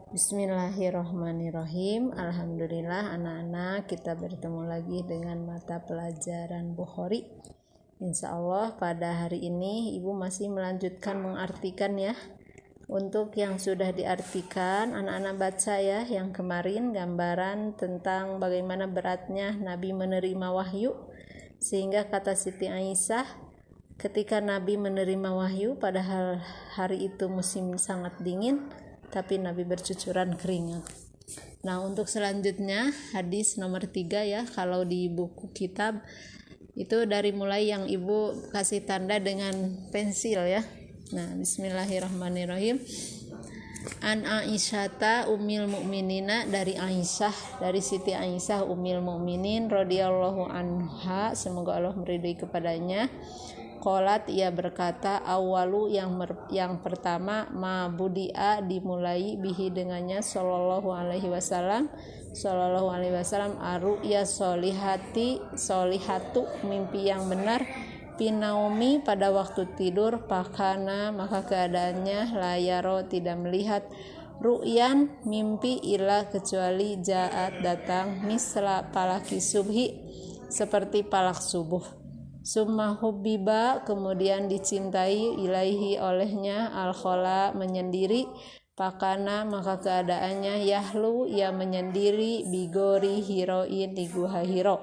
Bismillahirrahmanirrahim. Alhamdulillah anak-anak, kita bertemu lagi dengan mata pelajaran Bukhari. Insya Allah pada hari ini Ibu masih melanjutkan mengartikan ya. Untuk yang sudah diartikan, anak-anak baca ya, yang kemarin gambaran tentang bagaimana beratnya Nabi menerima wahyu. Sehingga kata Siti Aisyah, ketika Nabi menerima wahyu padahal hari itu musim sangat dingin, tapi Nabi bercucuran keringat. Nah, untuk selanjutnya hadis nomor 3 ya, kalau di buku kitab itu dari mulai yang Ibu kasih tanda dengan pensil ya. Nah, bismillahirrahmanirrahim. An Aisyata ummil mukminina, dari Aisyah, dari Siti Aisyah ummil mukminin radhiyallahu anha, semoga Allah meridai kepadanya. Qolat, ia berkata, awalu yang pertama, ma budia dimulai bihi dengannya sallallahu alaihi wasallam aru'ya solihatu mimpi yang benar, pinaumi pada waktu tidur, pakana maka keadaannya layaro tidak melihat, ru'yan mimpi ila kecuali jaat datang, misla palaki subhi seperti palak subuh. Summa hubbiba kemudian dicintai, ilaihi olehnya, al-khola menyendiri, pakana maka keadaannya yahlu ia menyendiri, bigori hiroin di gua hiro,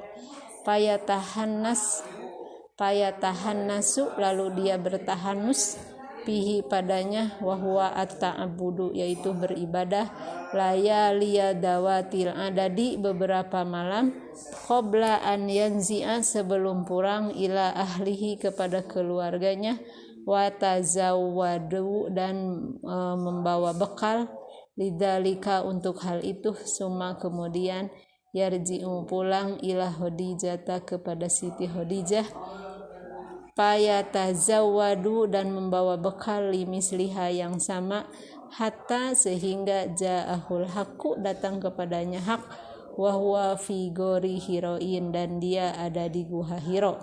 payatahannasu lalu dia bertahanus, pihi padanya, wahwa at-ta'abudu yaitu beribadah, layaliya dawatil adadi beberapa malam, qabla an yanzi'a sebelum pulang, ila ahlihi kepada keluarganya, wa tazawwadu dan membawa bekal, lidzalika untuk hal itu, summa kemudian yarji'u pulang, ila Khadijah kepada Siti Khadijah, payatazawwadu dan membawa bekal, limisliha yang sama, hatta sehingga ja'ahul haqqu datang kepadanya hak, wa huwa fi gori hiroin dan dia ada di gua Hiro.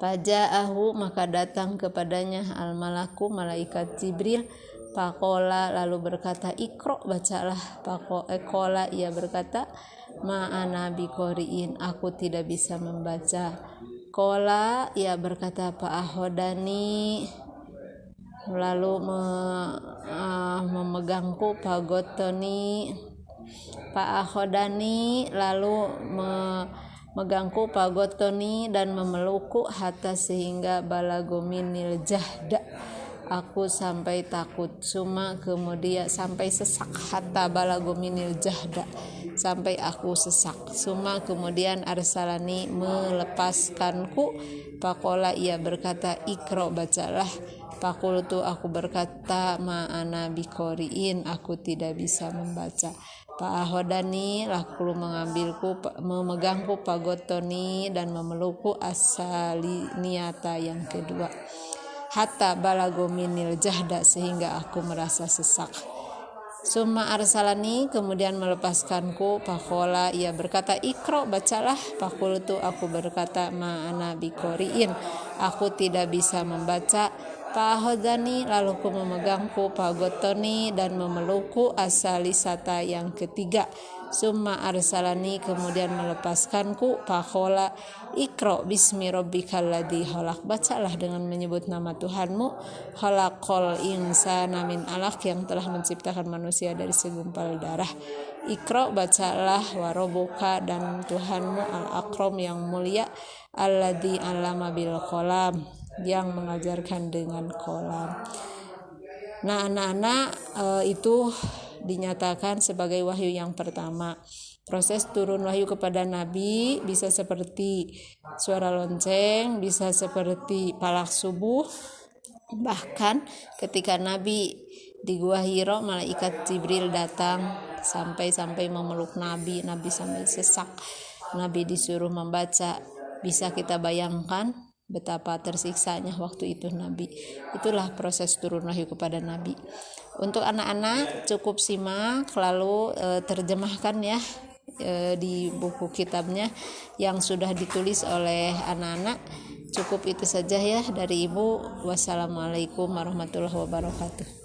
Faja'ahu maka datang kepadanya al malaku malaikat Jibril, faqala lalu berkata, ikro bacalah, faqala ia berkata, ma ana biqoriin aku tidak bisa membaca. Qala ia berkata, fa'ahodani lalu memegangku, pagotoni fa'ahodani lalu memegangku, pagotoni dan memelukku, hatta sehingga balagominil jahda aku sampai takut, suma kemudian sampai sesak, hatta balagominil jahda sampai aku sesak, suma kemudian arsalani melepaskanku, pakola ia berkata, ikro bacalah, pakultu aku berkata, ma'ana biqoriin aku tidak bisa membaca, fa'ahodani lalu mengambilku, memegangku, pagotoni dan memelukku, asaliniata yang kedua, hatta balagominil jahda sehingga aku merasa sesak. Summa arsalani kemudian melepaskanku, pakola ia berkata, ikro bacalah, pakultu aku berkata, ma'ana biqoriin aku tidak bisa membaca, fa'ahodani lalu ku memegangku, pagotoni dan memelukku, asalisata yang ketiga, summa arsalani kemudian melepaskanku, pakola ikro bismi rabbikal ladzi khalaq bacalah dengan menyebut nama Tuhanmu, khalaqal insana min alaq yang telah menciptakan manusia dari segumpal darah, ikro bacalah, warobuka dan Tuhanmu, al-akram yang mulia, alladzi allama bil qalam yang mengajarkan dengan qalam. Nah, anak-anak itu dinyatakan sebagai wahyu yang pertama. Proses turun wahyu kepada Nabi bisa seperti suara lonceng, bisa seperti palak subuh, bahkan ketika Nabi di Gua Hiro malaikat Jibril datang sampai memeluk Nabi sampai sesak, Nabi disuruh membaca. Bisa kita bayangkan betapa tersiksanya waktu itu Nabi. Itulah proses turun wahyu kepada Nabi. Untuk anak-anak cukup simak lalu terjemahkan ya di buku kitabnya yang sudah ditulis oleh anak-anak. Cukup itu saja ya dari Ibu. Wassalamualaikum warahmatullahi wabarakatuh.